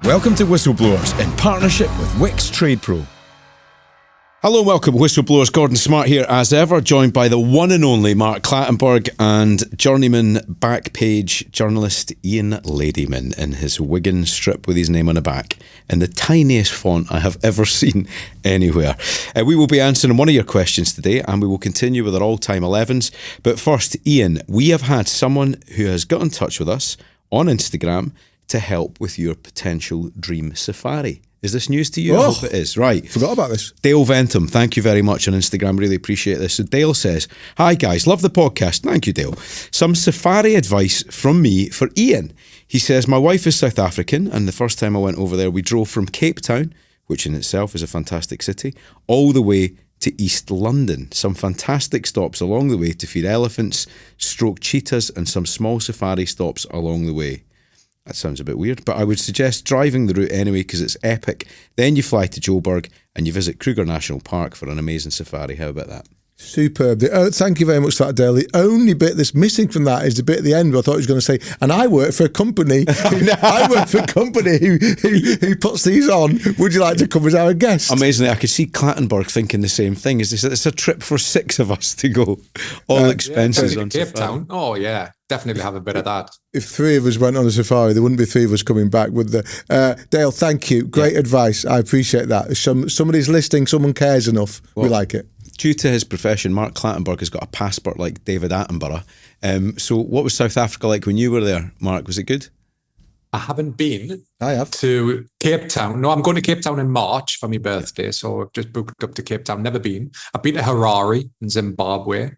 Welcome to Whistleblowers in partnership with Wix Trade Pro. Hello and welcome, Whistleblowers. Gordon Smart here as ever, joined by the one and only Mark Clattenburg and journeyman back-page journalist Ian Ladyman in his Wigan strip with his name on the back in the tiniest font I have ever seen anywhere. We will be answering one of your questions today, and we will continue with our all-time 11s. But first, Ian, we have had someone who has got in touch with us on Instagram to help with your potential dream safari. Is this news to you? I hope it is. Right. Forgot about this. Dale Ventum, thank you very much on Instagram. Really appreciate this. So Dale says, "Hi guys, love the podcast." Thank you, Dale. Some safari advice from me for Ian. He says, "My wife is South African, and the first time I went over there, we drove from Cape Town, which in itself is a fantastic city, all the way to East London. Some fantastic stops along the way to feed elephants, stroke cheetahs, and some small safari stops along the way." That sounds a bit weird, but I would suggest driving the route anyway because it's epic. Then you fly to Joburg and you visit Kruger National Park for an amazing safari. How about that? Superb. Thank you very much for that, Dale. The only bit that's missing from that is the bit at the end where I thought he was going to say, and I work for a company. I work for a company who puts these on. Would you like to come as our guest? Amazingly, I could see Clattenburg thinking the same thing. It's a trip for 6 of us to go. All expenses on Cape safari. Town. Oh, yeah. Definitely have a bit of that. If 3 of us went on a safari, there wouldn't be 3 of us coming back, would there? Dale, thank you. Great advice. I appreciate that. If somebody's listening, someone cares enough. We like it. Due to his profession, Mark Clattenburg has got a passport like David Attenborough. So what was South Africa like when you were there, Mark? Was it good? I haven't been I have. to Cape Town. No, I'm going to Cape Town in March for my birthday, so I've just booked up to Cape Town. Never been. I've been to Harare in Zimbabwe,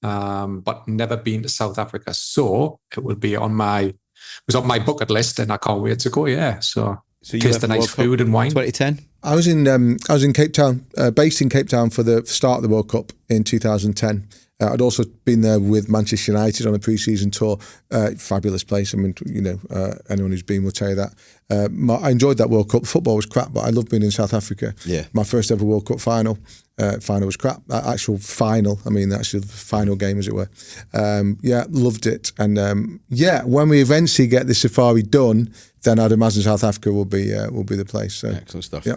but never been to South Africa. So it will be on my bucket list, and I can't wait to go. Yeah, so you taste the nice food and wine. 2010. I was in Cape Town, based in Cape Town for the start of the World Cup in 2010. I'd also been there with Manchester United on a pre-season tour. Fabulous place. I mean, anyone who's been will tell you that. I enjoyed that World Cup. Football was crap, but I loved being in South Africa. Yeah. My first ever World Cup final. Final was crap. Actual final. I mean, actually the final game, as it were. Loved it. And when we eventually get the safari done, then I'd imagine South Africa will be the place. So. Excellent stuff. Yeah.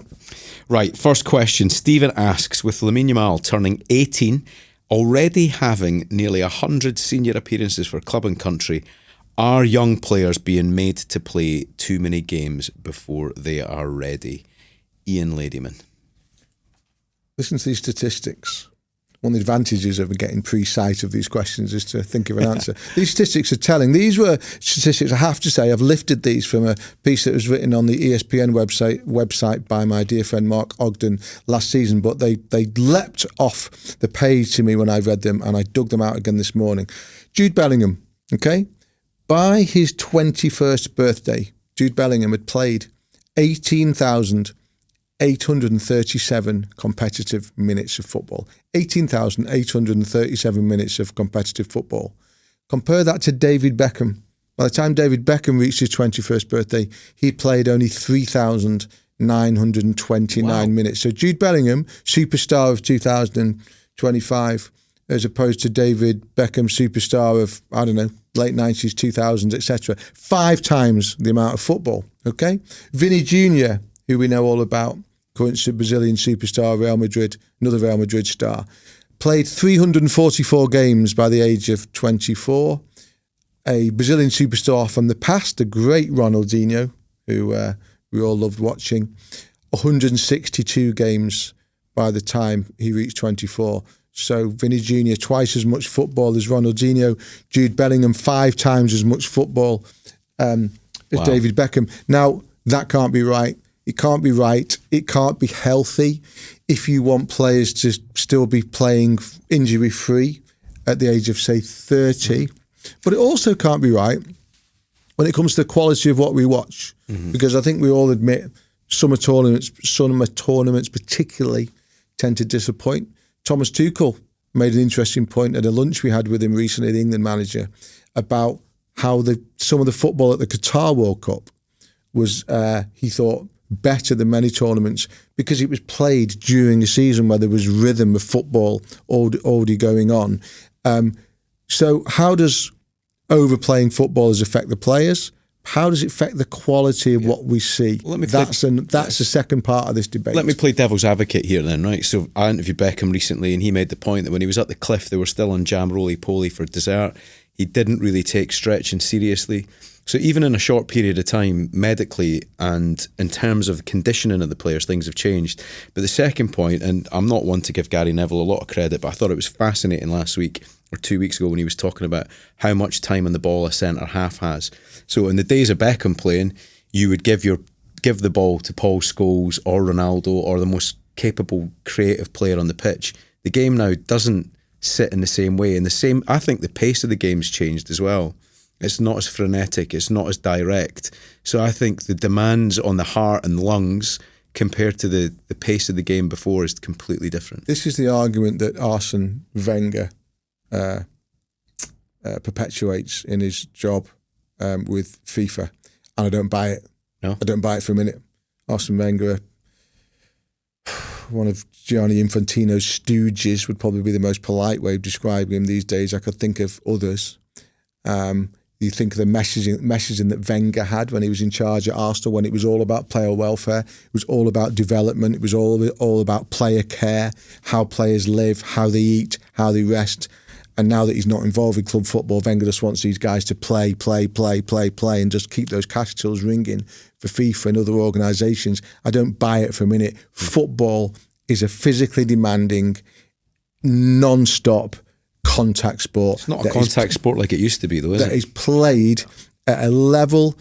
Right, first question. Stephen asks, with Lamine Yamal turning 18, already having nearly 100 senior appearances for club and country, are young players being made to play too many games before they are ready? Ian Ladyman. Listen to these statistics. One of the advantages of getting pre-sight of these questions is to think of an answer. These statistics are telling. These were statistics, I have to say, I've lifted these from a piece that was written on the ESPN website by my dear friend Mark Ogden last season, but they leapt off the page to me when I read them, and I dug them out again this morning. Jude Bellingham, okay? By his 21st birthday, Jude Bellingham had played 18,837 competitive minutes of football. 18,837 minutes of competitive football. Compare that to David Beckham. By the time David Beckham reached his 21st birthday, he played only 3,929 minutes. So Jude Bellingham, superstar of 2025, as opposed to David Beckham, superstar of, I don't know, late 90s, 2000s, etc. 5 times the amount of football, okay? Vinny Jr., who we know all about, current Brazilian superstar, Real Madrid, another Real Madrid star, played 344 games by the age of 24. A Brazilian superstar from the past, the great Ronaldinho, who we all loved watching, 162 games by the time he reached 24. So Vinny Jr., twice as much football as Ronaldinho. Jude Bellingham, 5 times as much football as David Beckham. Now, that can't be right. It can't be right. It can't be healthy if you want players to still be playing injury-free at the age of, say, 30. But it also can't be right when it comes to the quality of what we watch. Mm-hmm. Because I think we all admit summer tournaments particularly tend to disappoint. Thomas Tuchel made an interesting point at a lunch we had with him recently, the England manager, about how some of the football at the Qatar World Cup was, he thought, better than many tournaments because it was played during a season where there was rhythm of football already going on. So how does overplaying footballers affect the players? how does it affect the quality of what we see? Well, that's the second part of this debate. Let me play devil's advocate here then, right? So I interviewed Beckham recently and he made the point that when he was at the cliff, they were still on jam roly-poly for dessert. He didn't really take stretching seriously. So even in a short period of time, medically and in terms of conditioning of the players, things have changed. But the second point, and I'm not one to give Gary Neville a lot of credit, but I thought it was fascinating last week or 2 weeks ago when he was talking about how much time on the ball a centre-half has. So in the days of Beckham playing, you would give the ball to Paul Scholes or Ronaldo or the most capable, creative player on the pitch. The game now doesn't sit in the same way. I think the pace of the game's changed as well. It's not as frenetic, it's not as direct. So I think the demands on the heart and lungs compared to the pace of the game before is completely different. This is the argument that Arsene Wenger perpetuates in his job with FIFA, and I don't buy it. No? I don't buy it for a minute. Arsene Wenger, one of Gianni Infantino's stooges, would probably be the most polite way of describing him these days. I could think of others. You think of the messaging that Wenger had when he was in charge at Arsenal, when it was all about player welfare, it was all about development, it was all about player care, how players live, how they eat, how they rest. And now that he's not involved in club football, Wenger just wants these guys to play, and just keep those cash tills ringing for FIFA and other organisations. I don't buy it for a minute. Football is a physically demanding, non-stop contact sport. It's not a contact sport like it used to be, though, is it? That is played at a level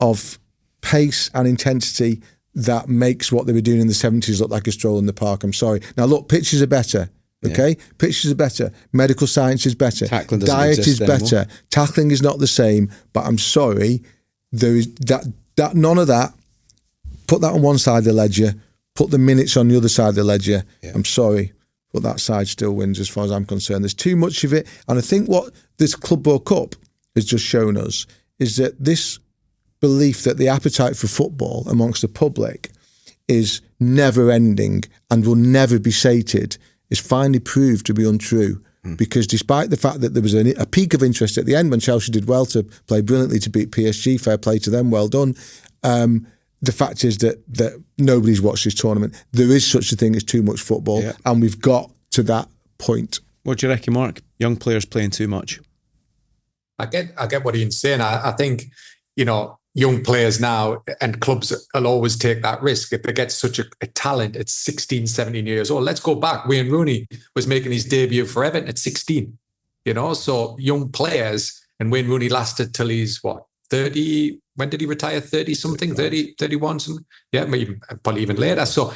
of pace and intensity that makes what they were doing in the 70s look like a stroll in the park. I'm sorry. Now, look, pitches are better. Okay, yeah. Pitches are better. Medical science is better. Tackling doesn't Diet exist is better. anymore. Tackling is not the same. But I'm sorry, there is that none of that. Put that on one side of the ledger. Put the minutes on the other side of the ledger. Yeah. I'm sorry, but that side still wins as far as I'm concerned. There's too much of it, and I think what this Club World Cup has just shown us is that this belief that the appetite for football amongst the public is never ending and will never be sated is finally proved to be untrue. Because despite the fact that there was a peak of interest at the end when Chelsea did well to play brilliantly to beat PSG, fair play to them, well done. The fact is that nobody's watched this tournament. There is such a thing as too much football, and we've got to that point. What do you reckon, Mark? Young players playing too much? I get what Ian's saying. I think, young players now and clubs will always take that risk if they get such a talent at 16, 17 years old. Let's go back. Wayne Rooney was making his debut for Everton at 16, so young players, and Wayne Rooney lasted till he's 30. When did he retire? 30 something, 30, 31 something. Yeah, maybe probably even later. So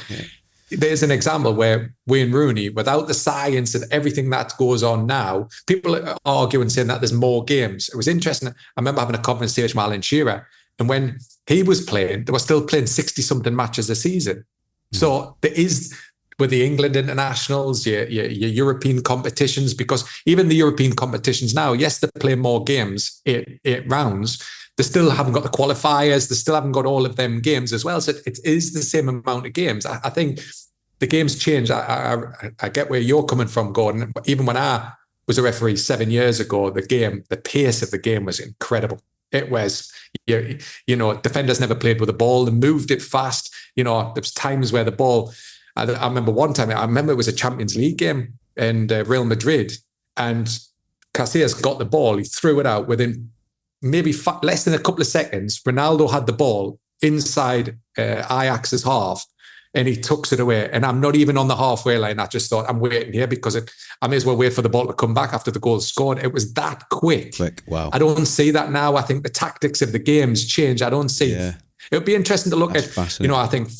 there's an example where Wayne Rooney, without the science and everything that goes on now, people are arguing saying that there's more games. It was interesting. I remember having a conversation with Alan Shearer, and when he was playing, they were still playing 60 something matches a season. So there is, with the England internationals, your European competitions, because even the European competitions now, yes, they're playing more games, eight rounds. They still haven't got the qualifiers. They still haven't got all of them games as well. So it is the same amount of games. I think the game's changed. I get where you're coming from, Gordon. Even when I was a referee 7 years ago, the pace of the game was incredible. It was, defenders never played with the ball. They moved it fast. There was times where the ball, I remember one time, it was a Champions League game and Real Madrid, and Casillas got the ball. He threw it out within maybe less than a couple of seconds. Ronaldo had the ball inside Ajax's half, and he tucks it away. And I'm not even on the halfway line. I just thought, I'm waiting here because I may as well wait for the ball to come back after the goal scored. It was that quick. Wow. I don't see that now. I think the tactics of the games change. I don't see. Yeah. It would be interesting to look at, I think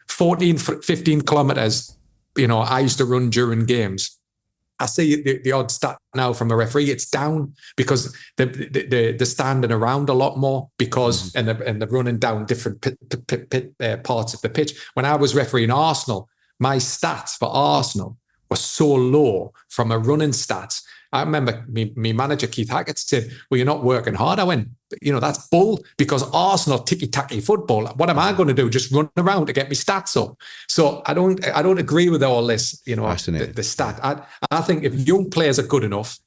14, 15 kilometers, I used to run during games. I see the odd stat now from a referee. It's down because they're standing around a lot more because and they're running down different parts of the pitch. When I was refereeing Arsenal, my stats for Arsenal were so low from a running stats I remember me manager, Keith Hackett, said, well, you're not working hard. I went, that's bull, because Arsenal ticky-tacky football. What am I going to do? Just run around to get me stats up? So I don't agree with all this, the stat. I think if young players are good enough,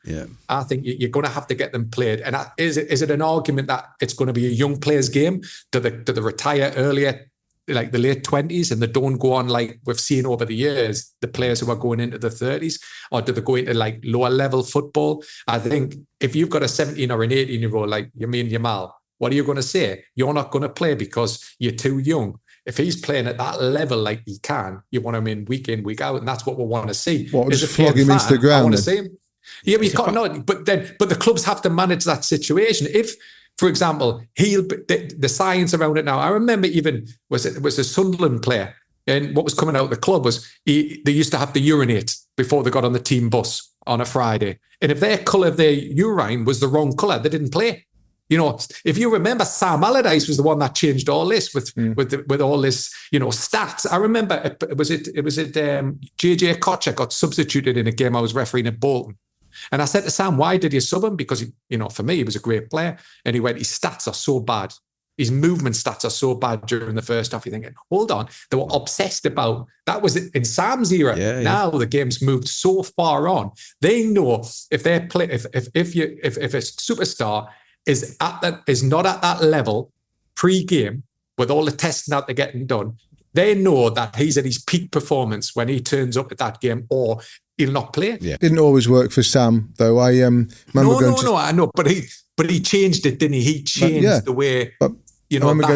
I think you're going to have to get them played. And is it an argument that it's going to be a young players game? Do they retire earlier, like the late 20s, and they don't go on, like we've seen over the years, the players who are going into the 30s, or do they go into like lower level football? I think if you've got a 17 or an 18-year-old like Yamin Yamal, what are you going to say? You're not going to play because you're too young. If he's playing at that level like he can, you want him in, week out, and that's what we want to see. What, just flog him into the ground? I want to see him. Yeah, but the clubs have to manage that situation. If, for example, the science around it now. I remember even was a Sunderland player, and what was coming out of the club was they used to have to urinate before they got on the team bus on a Friday, and if their colour of their urine was the wrong colour, they didn't play. If you remember, Sam Allardyce was the one that changed all this with all this, stats. I remember it was JJ Kocher got substituted in a game I was refereeing at Bolton. And I said to Sam, why did you sub him? Because, for me, he was a great player. And he went, his stats are so bad. His movement stats are so bad during the first half. You're thinking, hold on. They were obsessed about, that was in Sam's era. Yeah. Now the game's moved so far on. They know if they're if a superstar is not at that level pre-game with all the testing that they're getting done, they know that he's at his peak performance when he turns up at that game, or he'll not play. Yeah. Didn't always work for Sam, though. I remember I know, but he changed it, didn't he? He changed the way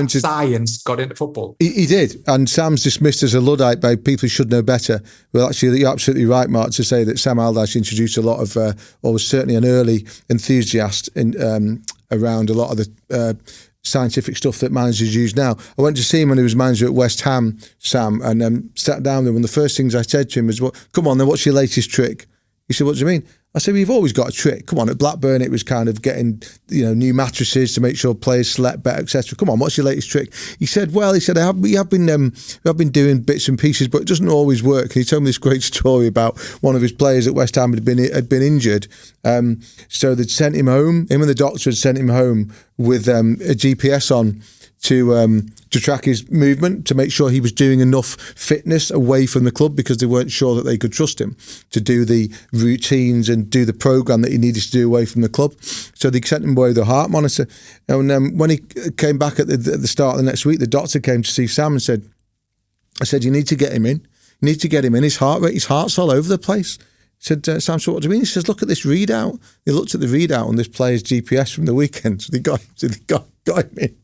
science got into football. He did, and Sam's dismissed as a Luddite by people who should know better. Well, actually, you're absolutely right, Mark, to say that Sam Allardyce introduced a lot of, or was certainly an early enthusiast around a lot of the scientific stuff that managers use now. I went to see him when he was manager at West Ham, Sam, and sat down with him. One of the first things I said to him was, well, come on then, what's your latest trick? He said, what do you mean? I said, well, you've always got a trick. Come on, at Blackburn it was kind of getting, new mattresses to make sure players slept better, etc. Come on, what's your latest trick? He said, we have been doing bits and pieces, but it doesn't always work. And he told me this great story about one of his players at West Ham had been injured. So they'd sent him home. Him and the doctor had sent him home with a GPS on to track his movement, to make sure he was doing enough fitness away from the club, because they weren't sure that they could trust him to do the routines and do the programme that he needed to do away from the club. So they sent him away with a heart monitor. And when he came back at the start of the next week, the doctor came to see Sam and said, you need to get him in. You need to get him in. His heart's all over the place. He said, Sam, so what do you mean? He says, look at this readout. He looked at the readout on this player's GPS from the weekend. So they got him in.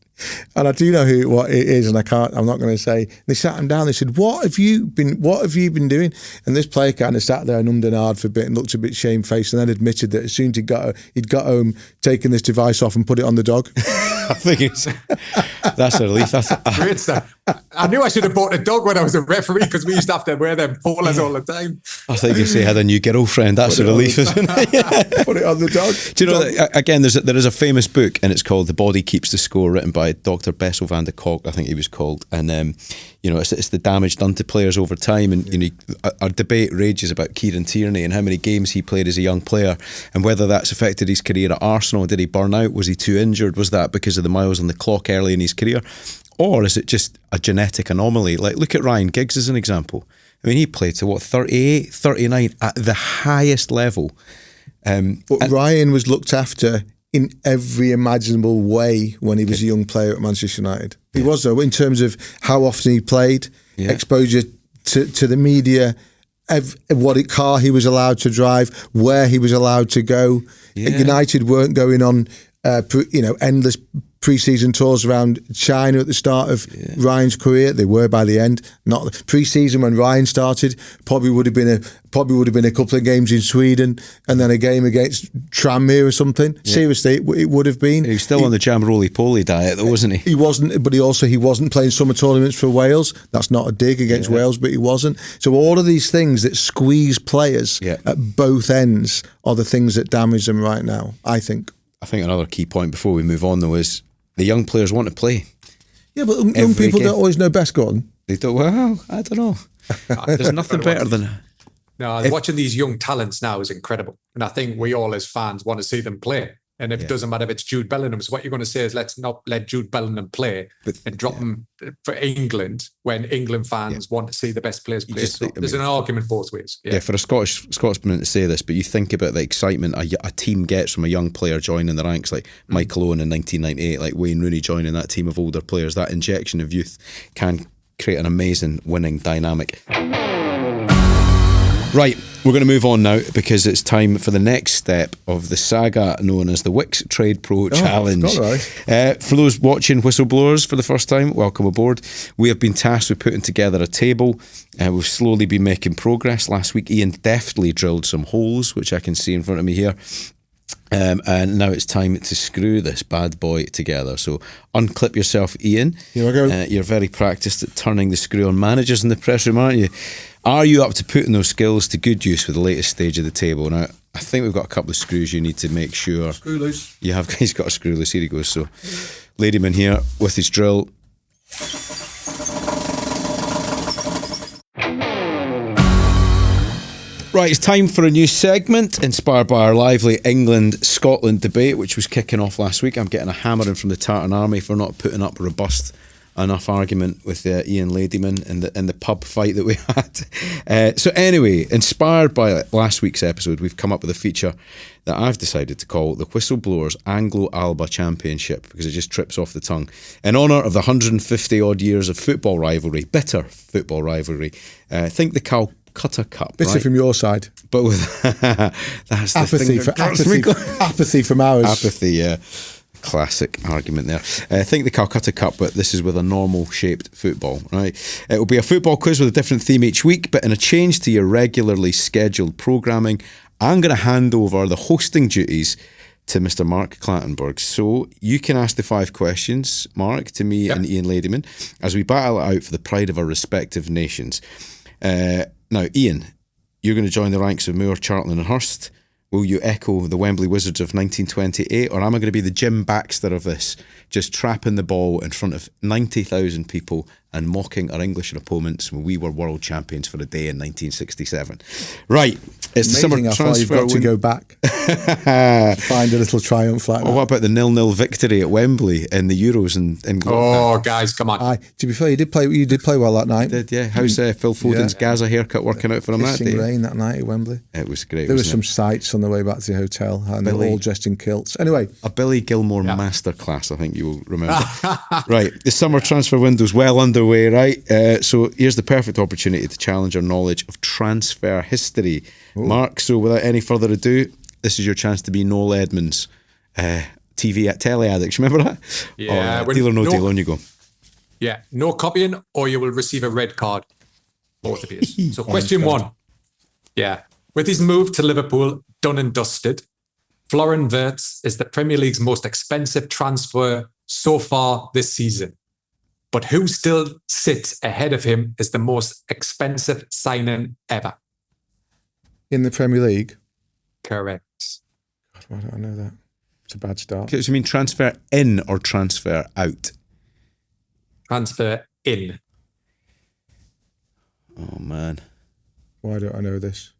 And I do know what it is, and I'm not going to say. They sat him down. They said, "What have you been doing?" And this player kind of sat there and ummed and ahed for a bit and looked a bit shamefaced, and then admitted that as soon as he'd got home, taken this device off and put it on the dog. I think that's a relief. Great stuff. I knew I should have bought a dog when I was a referee, because we used to have to wear them collars all the time. I think you say, had a new girlfriend. That's a relief, isn't it? Yeah. Put it on the dog. Do you know that, again, there is a famous book, and it's called The Body Keeps the Score, written by Dr. Bessel van der Kolk, I think he was called. And, it's the damage done to players over time. And, our debate rages about Kieran Tierney and how many games he played as a young player, and whether that's affected his career at Arsenal. Did he burn out? Was he too injured? Was that because of the miles on the clock early in his career? Or is it just a genetic anomaly? Like, look at Ryan Giggs as an example. I mean, he played to 38, 39 at the highest level. But Ryan was looked after in every imaginable way when he was a young player at Manchester United. He was, though, in terms of how often he played, exposure to the media, what car he was allowed to drive, where he was allowed to go. United weren't going on endless pre-season tours around China at the start of Ryan's career. They were by the end. Not pre-season when Ryan started. Probably would have been a couple of games in Sweden, and then a game against Tranmere or something. Yeah. Seriously, it would have been. He was still on the jam roly-poly diet, though, wasn't he? He wasn't, but he wasn't playing summer tournaments for Wales. That's not a dig against Wales, but he wasn't. So all of these things that squeeze players at both ends are the things that damage them right now, I think. I think another key point before we move on, though, is the young players want to play. Yeah, but young people don't always know best, Gordon. They don't. Well, I don't know. There's nothing better than No, watching these young talents now is incredible. And I think we all as fans want to see them play. And if it doesn't matter if it's Jude Bellingham, so what you're going to say is let's not let Jude Bellingham play and drop him for England when England fans want to see the best players play. So there's an argument both ways. Yeah, for a Scotsman to say this, but you think about the excitement a team gets from a young player joining the ranks, like Michael Owen in 1998, like Wayne Rooney joining that team of older players. That injection of youth can create an amazing winning dynamic. Right, we're going to move on now because it's time for the next step of the saga known as the Wix Trade Pro Challenge. For those watching Whistleblowers for the first time, welcome aboard. We have been tasked with putting together a table. We've slowly been making progress. Last week, Ian deftly drilled some holes, which I can see in front of me here. And now it's time to screw this bad boy together. So unclip yourself, Ian. Here we go. You're very practiced at turning the screw on managers in the press room, aren't you? Are you up to putting those skills to good use for the latest stage of the table? Now, I think we've got a couple of screws you need to make sure. Screw loose. He's got a screw loose. Here he goes. So, Ladyman here with his drill. Right, it's time for a new segment inspired by our lively England-Scotland debate, which was kicking off last week. I'm getting a hammering from the Tartan Army for not putting up a robust enough argument with Ian Ladyman in the pub fight that we had. So anyway, inspired by last week's episode, we've come up with a feature that I've decided to call the Whistleblowers Anglo Alba Championship, because it just trips off the tongue. In honour of the 150 odd years of football rivalry, bitter football rivalry, think the Calcutta Cup. Bitter right? From your side. But with that's apathy, apathy from ours. Apathy, yeah. Classic argument there. I think the Calcutta Cup, but this is with a normal shaped football, right? It will be a football quiz with a different theme each week, but in a change to your regularly scheduled programming, I'm going to hand over the hosting duties to Mr. Mark Clattenburg. So you can ask the 5 questions, Mark, to me and Ian Ladyman, as we battle it out for the pride of our respective nations. Now, Ian, you're going to join the ranks of Moore, Charlton and Hurst. Will you echo the Wembley Wizards of 1928, or am I going to be the Jim Baxter of this, just trapping the ball in front of 90,000 people and mocking our English opponents when we were world champions for a day in 1967? Right, it's the summer transfer. You've got to go back to find a little triumph like that. What about the 0-0 victory at Wembley in the Euros in Oh, guys, come on! To be fair, you did play well that night. Did, yeah. How's Phil Foden's Gaza haircut working out for him that day? Rain that night at Wembley. It was great. There were some sights on the way back to the hotel, and they were all dressed in kilts. Anyway, a Billy Gilmore masterclass, I think you will remember. Right, the summer transfer window's well underway, right? So here's the perfect opportunity to challenge our knowledge of transfer history. Ooh. Mark, so without any further ado, this is your chance to be Noel Edmonds, telly addicts. Remember that? Yeah. Deal or no deal, on you go. Yeah, no copying or you will receive a red card. Both of you. So question 1. Yeah. With his move to Liverpool done and dusted, Florian Wirtz is the Premier League's most expensive transfer so far this season. But who still sits ahead of him as the most expensive signing ever? In the Premier League? Correct. God, why don't I know that? It's a bad start. So you mean transfer in or transfer out? Transfer in. Oh, man. Why don't I know this?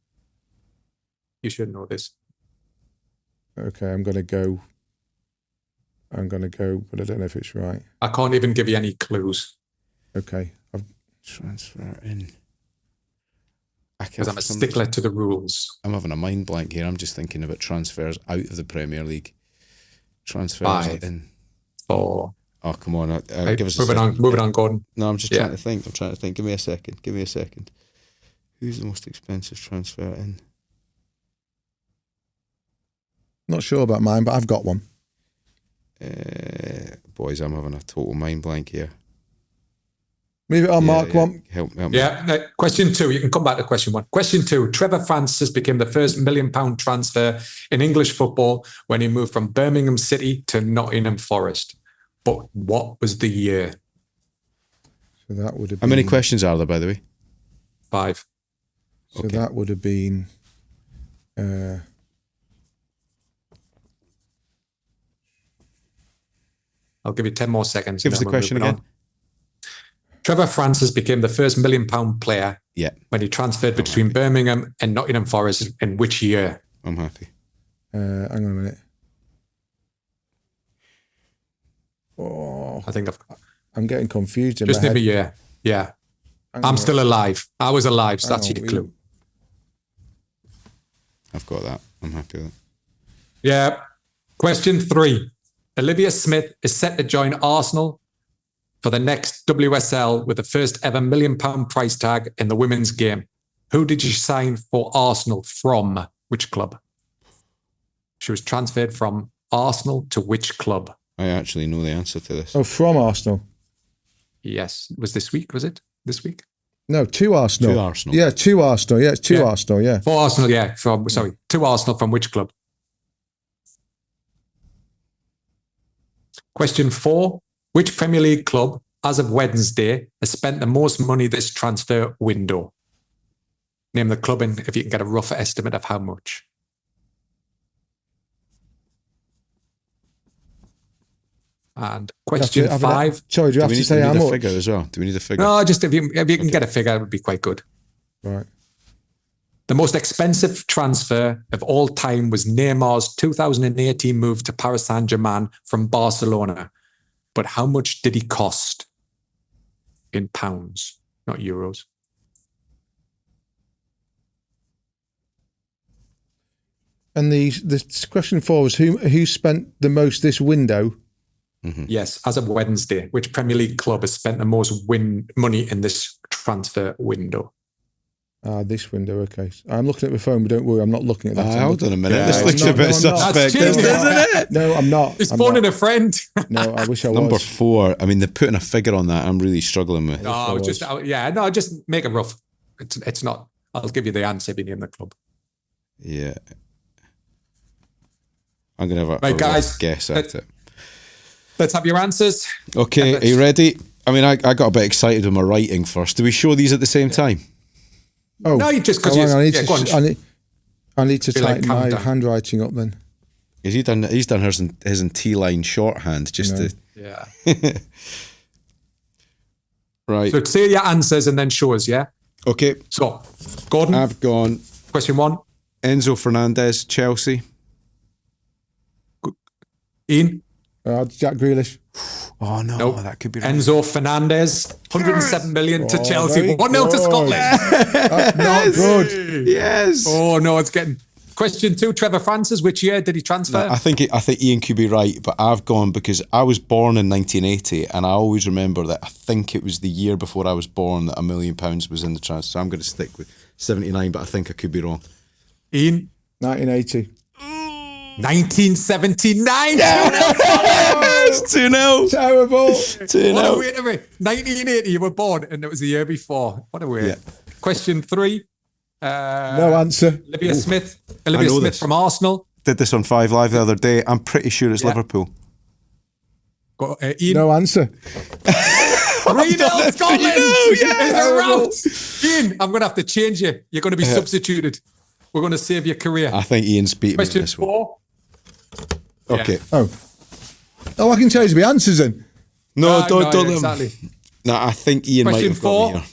You should know this. Okay, I'm going to go, but I don't know if it's right. I can't even give you any clues. Okay. Transfer in. Because I'm a stickler to the rules. I'm having a mind blank here. I'm just thinking about transfers out of the Premier League. Transfers 5, in. 4. Oh, come on. Give us moving on, Gordon. No, I'm just trying to think. Give me a second. Who's the most expensive transfer in? Not sure about mine, but I've got one. Boys, I'm having a total mind blank here. Move it on, Mark. One. Help me. Yeah. Question 2. You can come back to question 1. Question 2. Trevor Francis became the first £1 million transfer in English football when he moved from Birmingham City to Nottingham Forest. But what was the year? So that would have been... How many questions are there, by the way? 5. So that would have been... I'll give you 10 more seconds. Give us the question again. Trevor Francis became the first £1 million player when he transferred between Birmingham and Nottingham Forest in which year? I'm happy. Hang on a minute. Oh, I think I'm getting confused in just my name a head. year. Yeah. I'm still alive. I was alive, so that's Hang your on, clue. I've got that. I'm happy with that. Yeah. Question 3. Olivia Smith is set to join Arsenal for the next WSL with the first ever £1 million price tag in the women's game. Who did she sign for Arsenal from? Which club? She was transferred from Arsenal to which club? I actually know the answer to this. Oh, from Arsenal? Yes. Was this week? Was it this week? No, to Arsenal. To Arsenal. Yeah, to Arsenal. Yeah, it's to Arsenal, yeah. For Arsenal, yeah. To Arsenal from which club? Question 4. Which Premier League club, as of Wednesday, has spent the most money this transfer window? Name the club and if you can get a rough estimate of how much. And question 5. Sorry, do you have to say how much? Figure as well? Do we need a figure? No, just if you can get a figure, it would be quite good. Right. The most expensive transfer of all time was Neymar's 2018 move to Paris Saint-Germain from Barcelona. But how much did he cost in pounds, not euros? And the question 4 was who spent the most this window? Mm-hmm. Yes, as of Wednesday, which Premier League club has spent the most money in this transfer window? This window, okay. I'm looking at my phone, but don't worry, I'm not looking at that. Hold on a minute. Yeah, this looks a bit suspect, isn't it? No, I'm not. He's phoning a friend. No, I wish I was. Number 4. I mean, they're putting a figure on that. I'm really struggling with. Just make it rough. It's not. I'll give you the answer if you name the club. Yeah. I'm going to have Right, a guys, guess at it. Let's have your answers. Okay, are you ready? I mean, I got a bit excited with my writing first. Do we show these at the same time? Oh, no, just because I need to tighten my down. handwriting up then. He's done his in T-line shorthand just to... Yeah. Right. So say your answers and then show us, yeah? Okay. So, Gordon. I've gone... Question 1. Enzo Fernandez, Chelsea. Ian. Jack Grealish. Oh, no, Nope. that could be right. Enzo Fernandez, 107 million to Chelsea. 1-0 to Scotland. That's not good. Yes. Oh, no, it's getting... Question 2, Trevor Francis, which year did he transfer? I think Ian could be right, but I've gone because I was born in 1980 and I always remember that I think it was the year before I was born that £1 million was in the transfer. So I'm going to stick with 79, but I think I could be wrong. Ian? 1980. 1979. Yes! 2-0. Terrible. 2-0. What a way to be. 1980 you were born and it was the year before. What a way. Yeah. Question 3. No answer. Olivia Smith from Arsenal. Did this on 5 Live the other day. I'm pretty sure it's Liverpool. Got, Ian. No answer. 3-0 Scotland. It's a rout. Ian, I'm going to have to change you. You're going to be substituted. We're going to save your career. I think Ian's beating me Question this one. 4. Okay. Yeah. Oh, I can change the answers then. No, don't. Exactly. No, I think Ian might Question have got me 4. here.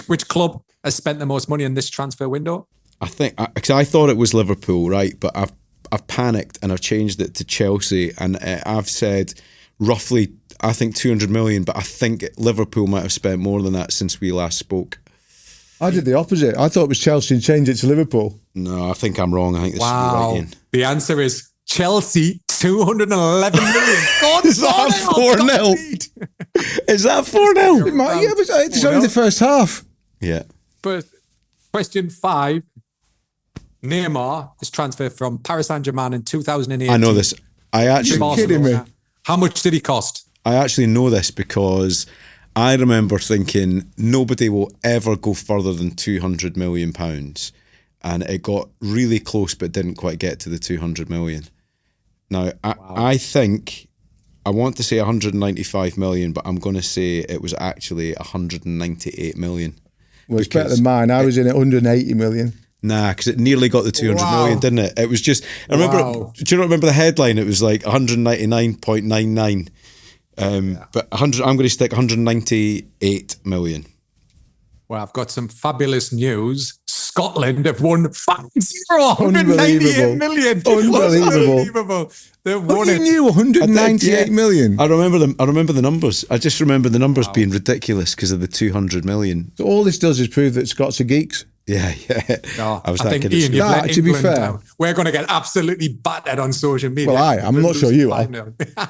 Which club has spent the most money in this transfer window? I think because I thought it was Liverpool, right? But I've panicked and I've changed it to Chelsea, and I've said roughly I think 200 million, but I think Liverpool might have spent more than that since we last spoke. I did the opposite. I thought it was Chelsea and changed it to Liverpool. No, I think I'm wrong. I think this should be right, Ian. The answer is Chelsea, 211 million. God, Is that 4-0? Is that 4-0? Yeah, but it's only the first half. Yeah. But question 5. Neymar is transferred from Paris Saint-Germain in 2018. I know this. You're kidding me. How much did he cost? I actually know this because I remember thinking nobody will ever go further than £200 million. And it got really close, but didn't quite get to the 200 million. Now, I think, I want to say 195 million, but I'm going to say it was actually 198 million. Well, it's better than mine. I was in at 180 million. Nah, because it nearly got the 200 million, didn't it? It was just, I remember, do you not remember the headline? It was like 199.99. But 100, I'm going to stick 198 million. Well, I've got some fabulous news. Scotland have won 5-0, Unbelievable. 198 million. Unbelievable. They've won You it. knew 198 million. I remember them. I remember the numbers. I just remember the numbers being ridiculous because of the 200 million. So all this does is prove that Scots are geeks. Yeah. No, I think, Ian, you've let to be England fair, down. We're going to get absolutely battered on social media. Well, I'm not sure you are.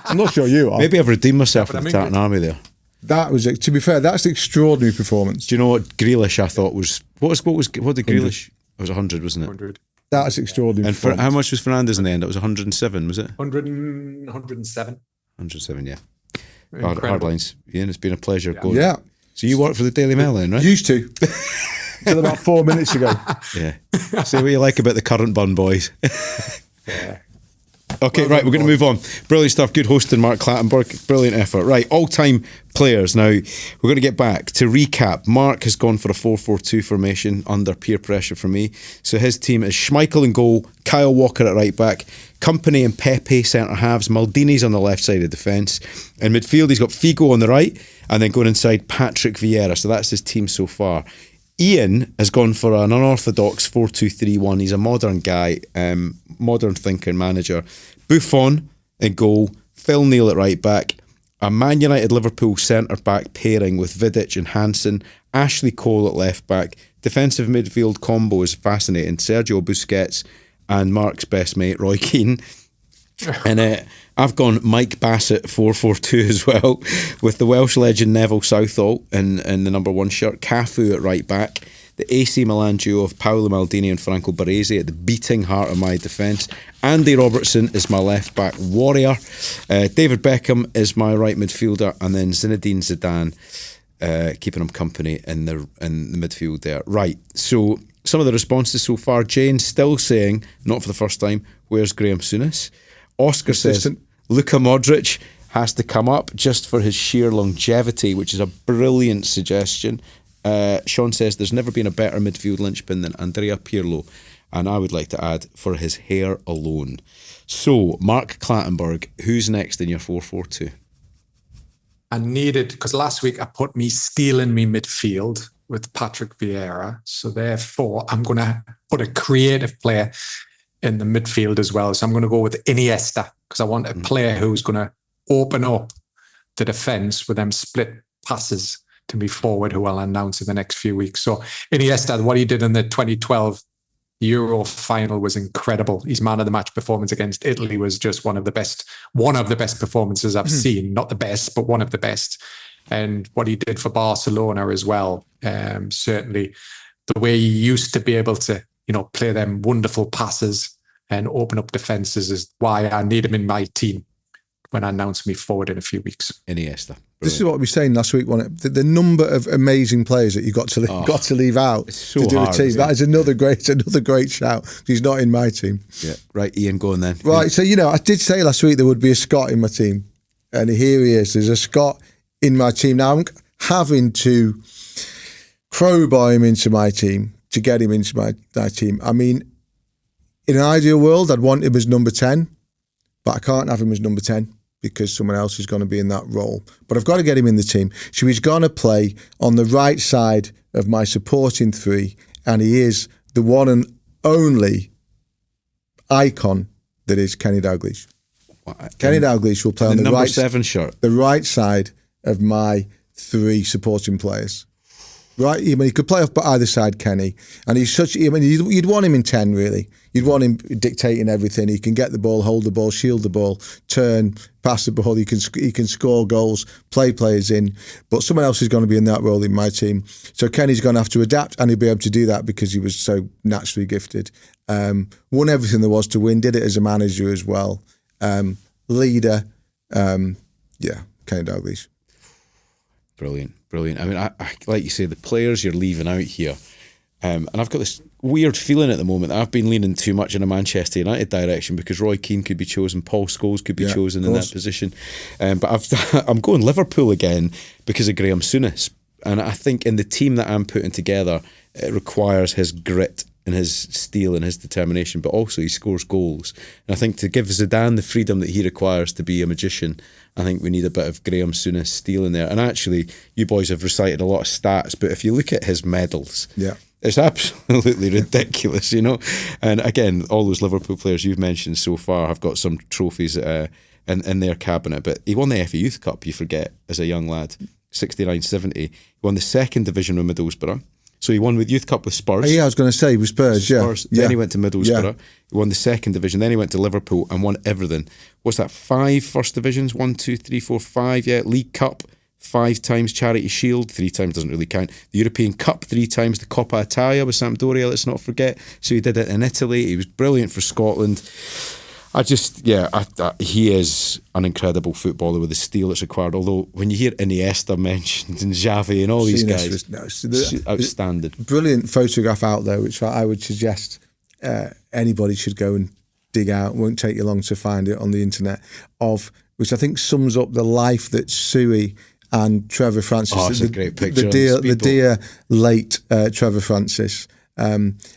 I'm not sure you are. Maybe I've redeemed myself with the Tartan Army there. That was, to be fair, that's an extraordinary performance. Do you know what Grealish I thought was? What did Grealish? It was 100, wasn't it? 100. That's extraordinary. And how much was Fernandes in the end? It was 107, was it? 107. 107, yeah. Incredible. Hard lines. Ian, it's been a pleasure going. Yeah. So you work for the Daily Mail then, right? Used to. Till about 4 minutes ago. Yeah. Say what you like about the current bun boys. Yeah. Okay, right, we're going to move on. Brilliant stuff. Good hosting, Mark Clattenburg. Brilliant effort. Right, all-time players. Now, we're going to get back to recap. Mark has gone for a 4-4-2 formation under peer pressure from me. So his team is Schmeichel in goal, Kyle Walker at right back, Company and Pepe centre halves, Maldini's on the left side of defence. In midfield, he's got Figo on the right, and then going inside, Patrick Vieira. So that's his team so far. Ian has gone for an unorthodox 4-2-3-1. He's a modern guy, modern thinking manager. Buffon in goal, Phil Neal at right back, a Man United Liverpool centre back pairing with Vidic and Hansen, Ashley Cole at left back. Defensive midfield combo is fascinating. Sergio Busquets and Mark's best mate Roy Keane. And I've gone Mike Bassett 4-4-2 as well, with the Welsh legend Neville Southall in the number 1 shirt, Cafu at right back, the AC Milan duo of Paolo Maldini and Franco Baresi at the beating heart of my defence. Andy Robertson is my left back warrior. David Beckham is my right midfielder, and then Zinedine Zidane keeping him company in the midfield there. Right, so some of the responses so far. Jane still saying, not for the first time, where's Graeme Souness? Oscar says Luka Modric has to come up just for his sheer longevity, which is a brilliant suggestion. Sean says there's never been a better midfield linchpin than Andrea Pirlo, and I would like to add for his hair alone. So, Mark Clattenburg, who's next in your 4-4-2? I needed, because last week I put me stealing me midfield with Patrick Vieira. So therefore, I'm going to put a creative player in the midfield as well. So I'm going to go with Iniesta, because I want a player who's going to open up the defence with them split passes to me forward, who I'll announce in the next few weeks. So Iniesta, what he did in the 2012 Euro final was incredible. His man of the match performance against Italy was just one of the best performances I've seen. Not the best, but one of the best. And what he did for Barcelona as well, certainly the way he used to be able to, play them wonderful passes and open up defences is why I need him in my team when I announce me forward in a few weeks. Iniesta. Brilliant. This is what we were saying last week, wasn't it? The number of amazing players that you got to leave out so to do hard, a team. That is another great shout. He's not in my team. Yeah, right. Ian, go on then. Right. So I did say last week there would be a Scot in my team, and here he is. There's a Scot in my team now. I'm having to crowbar him into my team to get him into my team. I mean, in an ideal world, I'd want him as number 10, but I can't have him as number 10. Because someone else is going to be in that role. But I've got to get him in the team. So he's going to play on the right side of my supporting three, and he is the one and only icon that is Kenny Dalglish. Kenny Dalglish will play on the number right 7 shirt. The right side of my 3 supporting players. Right, he could play off either side, Kenny, and he's such. You'd want him in 10, really. You'd want him dictating everything. He can get the ball, hold the ball, shield the ball, turn, pass the ball. He can score goals, play players in. But someone else is going to be in that role in my team. So Kenny's going to have to adapt, and he'll be able to do that because he was so naturally gifted. Won everything there was to win. Did it as a manager as well. Leader. Kenny Dalglish. Brilliant. I mean, I like you say, the players you're leaving out here, and I've got this weird feeling at the moment that I've been leaning too much in a Manchester United direction because Roy Keane could be chosen, Paul Scholes could be chosen in that position, but I'm going Liverpool again because of Graeme Souness, and I think in the team that I'm putting together, it requires his grit and his steel and his determination, but also he scores goals. And I think to give Zidane the freedom that he requires to be a magician, I think we need a bit of Graeme Souness steel in there. And actually, you boys have recited a lot of stats, but if you look at his medals, it's absolutely ridiculous, you know. And again, all those Liverpool players you've mentioned so far have got some trophies in their cabinet. But he won the FA Youth Cup, you forget, as a young lad, 69-70. He won the second division with Middlesbrough. So he won with Youth Cup with Spurs. Yeah, I was going to say with Spurs, Spurs. Then he went to Middlesbrough. He won the second division. Then he went to Liverpool and won everything. What's that? 5 first divisions? 1, 2, 3, 4, 5. Yeah, League Cup 5 times, Charity Shield 3 times, doesn't really count. The European Cup 3 times, the Coppa Italia with Sampdoria, let's not forget. So he did it in Italy. He was brilliant for Scotland. He is an incredible footballer with the steel that's required. Although when you hear Iniesta mentioned and Xavi and all these guys, outstanding. Brilliant photograph out there, which I would suggest anybody should go and dig out. It won't take you long to find it on the internet, which I think sums up the life that Suey and Trevor Francis. Oh, it's a great picture. The dear late Trevor Francis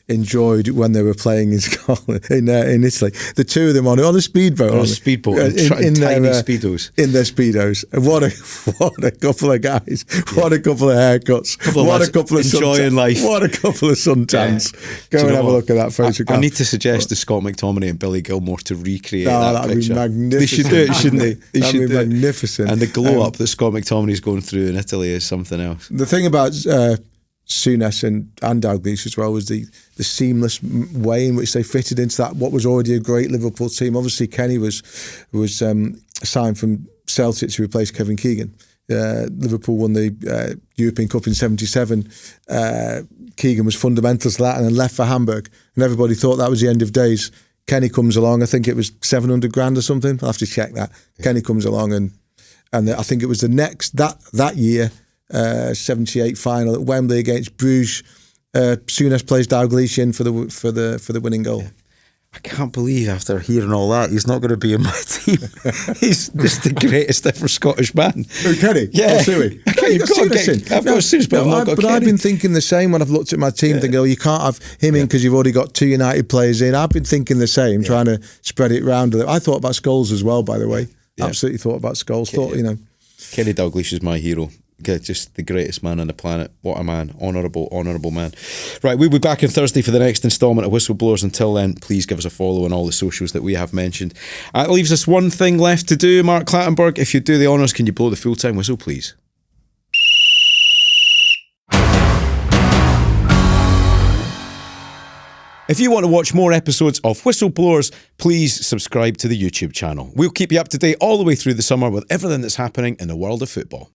enjoyed when they were playing in Scotland, in Italy. The two of them on a speedboat. On a speedboat, in tiny speedos. In their speedos. And what a couple of guys. What a couple of haircuts. What a couple of enjoying life. What a couple of suntans. Go and have a look at that photograph. I need to suggest to Scott McTominay and Billy Gilmore to recreate that picture. Be magnificent. They should do it, shouldn't they? That'd be magnificent. And the glow up that Scott McTominay's going through in Italy is something else. The thing about Souness and Dalglish as well was the seamless way in which they fitted into that what was already a great Liverpool team. Obviously, Kenny was signed from Celtic to replace Kevin Keegan. Liverpool won the European Cup in '77. Keegan was fundamental to that, and then left for Hamburg. And everybody thought that was the end of days. Kenny comes along. I think it was 700 grand or something. I'll have to check that. Yeah. Kenny comes along, and I think it was the next that year. 78 final at Wembley against Bruges. Souness plays Dalglish in for the winning goal. Yeah. I can't believe after hearing all that he's not going to be in my team. He's just the greatest ever Scottish man. Who, Kenny? Yeah. I've got Souness, but I've been thinking the same when I've looked at my team, thinking, you can't have him in because you've already got 2 United players in. I've been thinking the same, trying to spread it round. I thought about Scholes as well, by the way. Absolutely thought about Scholes. Kenny Dalglish is my hero. Just the greatest man on the planet. What a man. Honourable man. Right, we'll be back on Thursday for the next instalment of Whistleblowers. Until then, please give us a follow on all the socials that we have mentioned. It leaves us one thing left to do, Mark Clattenburg. If you do the honours, can you blow the full-time whistle, please? If you want to watch more episodes of Whistleblowers, please subscribe to the YouTube channel. We'll keep you up to date all the way through the summer with everything that's happening in the world of football.